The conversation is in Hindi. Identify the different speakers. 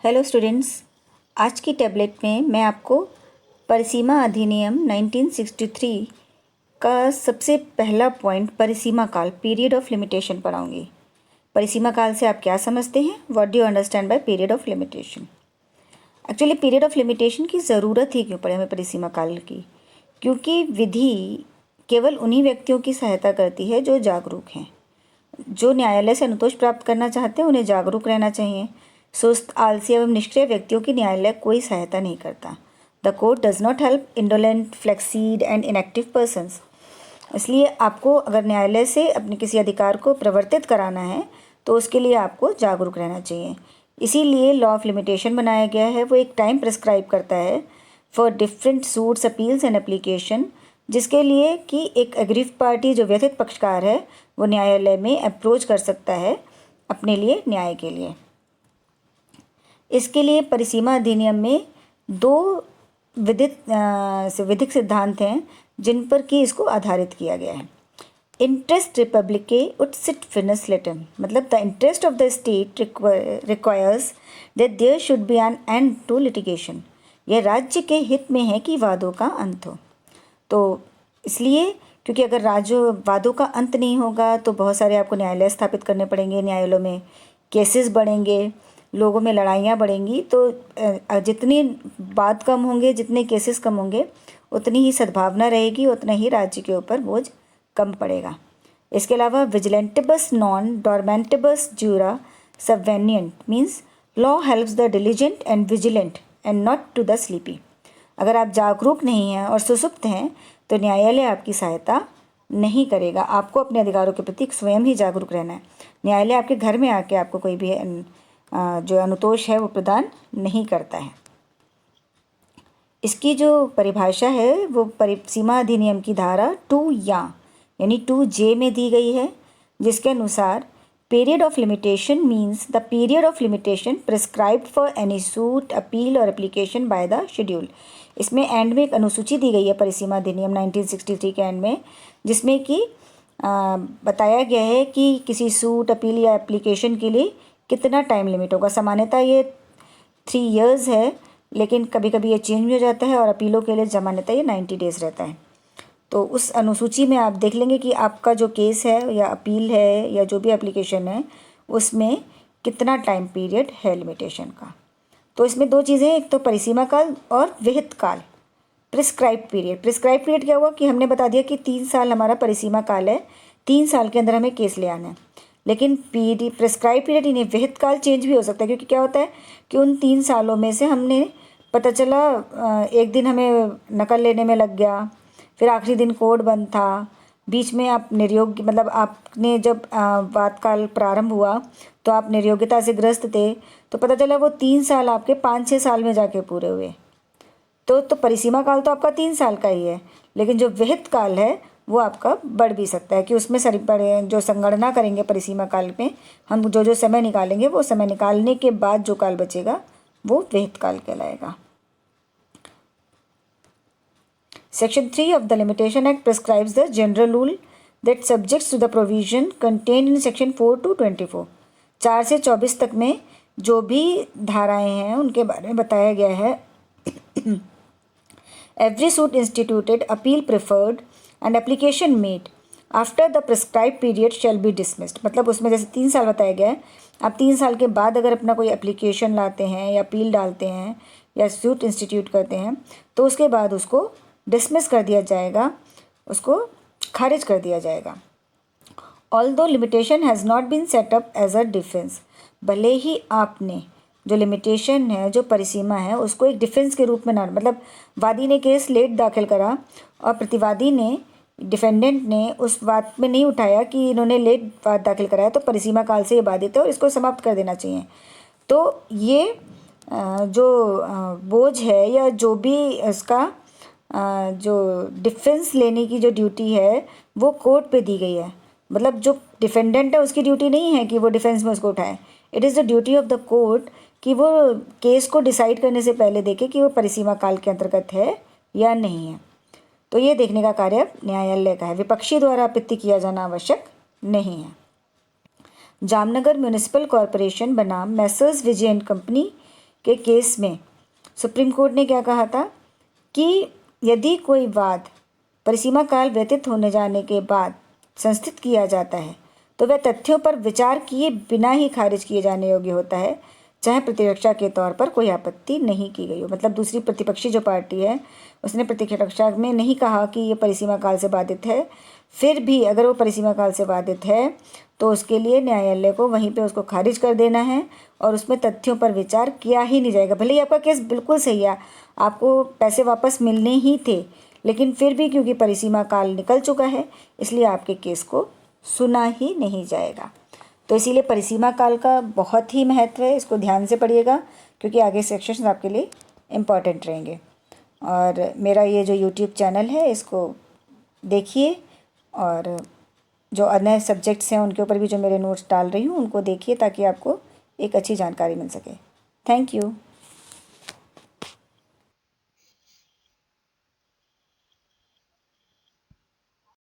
Speaker 1: हेलो स्टूडेंट्स, आज की टैबलेट में मैं आपको परिसीमा अधिनियम 1963 का सबसे पहला पॉइंट परिसीमा काल पीरियड ऑफ लिमिटेशन पढ़ाऊंगी। परिसीमा काल से आप क्या समझते हैं? What do you understand by period of limitation? Actually period of limitation की ज़रूरत ही क्यों पड़े हमें परिसीमा काल की? क्योंकि विधि केवल उन्हीं व्यक्तियों की सहायता करती है जो जागरूक हैं। जो न्यायालय से अनुतोष प्राप्त करना चाहते हैं उन्हें जागरूक रहना चाहिए। सुस्त, आलसी एवं निष्क्रिय व्यक्तियों की न्यायालय कोई सहायता नहीं करता। The court does not help indolent, flaxseed and inactive persons. इसलिए आपको अगर न्यायालय से अपने किसी अधिकार को प्रवर्तित कराना है तो उसके लिए आपको जागरूक रहना चाहिए। इसीलिए लॉ ऑफ लिमिटेशन बनाया गया है। वो एक टाइम प्रिस्क्राइब करता है for different suits, appeals and application, जिसके लिए कि एक एग्रीव पार्टी जो व्यथित पक्षकार है वो न्यायालय में अप्रोच कर सकता है अपने लिए न्याय के लिए। इसके लिए परिसीमा अधिनियम में दो विधिक सिद्धांत हैं जिन पर कि इसको आधारित किया गया है। इंटरेस्ट रिपब्लिके उट सिट फिनस लेटम, मतलब the interest of the state requires that there should be an end to litigation. यह राज्य के हित में है कि वादों का अंत हो। तो इसलिए क्योंकि अगर वादों का अंत नहीं होगा तो बहुत सारे आपको न्यायालय स्थापित करने पड़ेंगे, न्यायालयों में केसेस बढ़ेंगे, लोगों में लड़ाइयाँ बढ़ेंगी। तो जितनी वाद कम होंगे, जितने केसेस कम होंगे, उतनी ही सद्भावना रहेगी, उतना ही राज्य के ऊपर बोझ कम पड़ेगा। इसके अलावा विजिलेंटिबस नॉन डॉर्मेंटिबस ज्यूरा सबवेनिएंट means law helps the diligent and vigilant and not to the sleepy. अगर आप जागरूक नहीं हैं और सुसुप्त हैं तो न्यायालय आपकी सहायता नहीं करेगा। आपको अपने अधिकारों के प्रति स्वयं ही जागरूक रहना है। न्यायालय आपके घर में आके आपको कोई भी जो अनुतोष है वो प्रदान नहीं करता है। इसकी जो परिभाषा है वो परिसीमा अधिनियम की धारा 2 यानी 2J में दी गई है, जिसके अनुसार period of limitation means the period of limitation prescribed for any suit, appeal और एप्लीकेशन बाय द शेड्यूल। इसमें एंड में एक अनुसूची दी गई है परिसीमा अधिनियम 1963 के एंड में, जिसमें कि बताया गया है कि किसी सूट, अपील या एप्लीकेशन के लिए कितना टाइम लिमिट होगा। सामान्यतः ये 3 years है, लेकिन कभी कभी ये चेंज हो जाता है और अपीलों के लिए सामान्यतः ये 90 days रहता है। तो उस अनुसूची में आप देख लेंगे कि आपका जो केस है या अपील है या जो भी एप्लीकेशन है उसमें कितना टाइम पीरियड है लिमिटेशन का। तो इसमें 2 चीज़ें, एक तो परिसीमा काल और विहित काल, प्रिस्क्राइब पीरियड। प्रिस्क्राइब पीरियड क्या हुआ कि हमने बता दिया कि 3 साल हमारा परिसीमा काल है, 3 साल के अंदर हमें केस ले आना है। लेकिन प्रिस्क्राइब पीरियड यानी विहित काल चेंज भी हो सकता है, क्योंकि क्या होता है कि उन 3 सालों में से हमने पता चला एक दिन हमें नकल लेने में लग गया, फिर आखिरी दिन कोर्ट बंद था, बीच में आप निर्योग्य, मतलब आपने जब वाद काल प्रारंभ हुआ तो आप निर्योग्यता से ग्रस्त थे, तो पता चला वो 3 साल आपके 5-6 साल में जाके पूरे हुए। तो परिसीमा काल तो आपका 3 साल का ही है, लेकिन जो विहित काल है वो आपका बढ़ भी सकता है कि उसमें जो संगणना करेंगे परिसीमा काल में, हम जो समय निकालेंगे वो समय निकालने के बाद जो काल बचेगा वो विहित काल कहलाएगा। Section 3 of the Limitation Act prescribes the general rule that subjects to the provision contained in Section 4 to 24। 4 से 24 तक में जो भी धाराएं हैं उनके बारे में बताया गया है। Every suit instituted, appeal preferred and application made after the prescribed period shall be dismissed। मतलब उसमें जैसे 3 साल बताया गया है, आप 3 साल के बाद अगर अपना कोई एप्लीकेशन लाते हैं या अपील डालते हैं या सूट इंस्टीट्यूट करते हैं तो उसके बाद उसको डिसमिस कर दिया जाएगा, उसको खारिज कर दिया जाएगा। Although limitation has not been set up as a defence, भले ही आपने जो लिमिटेशन है, जो परिसीमा है, उसको एक डिफेंस के रूप में ना, मतलब वादी ने केस लेट दाखिल करा और प्रतिवादी ने, डिफेंडेंट ने उस बात में नहीं उठाया कि इन्होंने लेट वाद दाखिल कराया तो परिसीमा काल से ये बाधित है और इसको समाप्त कर देना चाहिए। तो ये जो बोझ है या जो भी इसका जो डिफेंस लेने की जो ड्यूटी है वो कोर्ट पे दी गई है। मतलब जो डिफेंडेंट है उसकी ड्यूटी नहीं है कि वो डिफेंस में उसको उठाए। It is the duty of the court कि वो केस को डिसाइड करने से पहले देखे कि वो परिसीमा काल के अंतर्गत है या नहीं है। तो ये देखने का कार्य न्यायालय का है। विपक्षी द्वारा आपत्ति किया जाना आवश्यक नहीं है। जामनगर म्यूनिसिपल कॉरपोरेशन बनाम मैसर्स विजय एंड कंपनी के केस में सुप्रीम कोर्ट ने क्या कहा था कि यदि कोई वाद परिसीमा काल व्यतीत होने जाने के बाद संस्थित किया जाता है तो वह तथ्यों पर विचार किए बिना ही खारिज किए जाने योग्य होता है, चाहे प्रतिरक्षा के तौर पर कोई आपत्ति नहीं की गई हो। मतलब दूसरी प्रतिपक्षी जो पार्टी है उसने प्रतिरक्षा में नहीं कहा कि ये परिसीमा काल से बाधित है, फिर भी अगर वो परिसीमा काल से बाधित है तो उसके लिए न्यायालय को वहीं पे उसको खारिज कर देना है और उसमें तथ्यों पर विचार किया ही नहीं जाएगा। भले ही आपका केस बिल्कुल सही है, आपको पैसे वापस मिलने ही थे, लेकिन फिर भी क्योंकि परिसीमा काल निकल चुका है इसलिए आपके केस को सुना ही नहीं जाएगा। तो इसीलिए परिसीमा काल का बहुत ही महत्व है, इसको ध्यान से पढ़िएगा क्योंकि आगे सेक्शंस आपके लिए इम्पॉर्टेंट रहेंगे। और मेरा ये जो यूट्यूब चैनल है इसको देखिए और जो अन्य सब्जेक्ट्स हैं उनके ऊपर भी जो मेरे नोट्स डाल रही हूँ उनको देखिए ताकि आपको एक अच्छी जानकारी मिल सके। Thank you.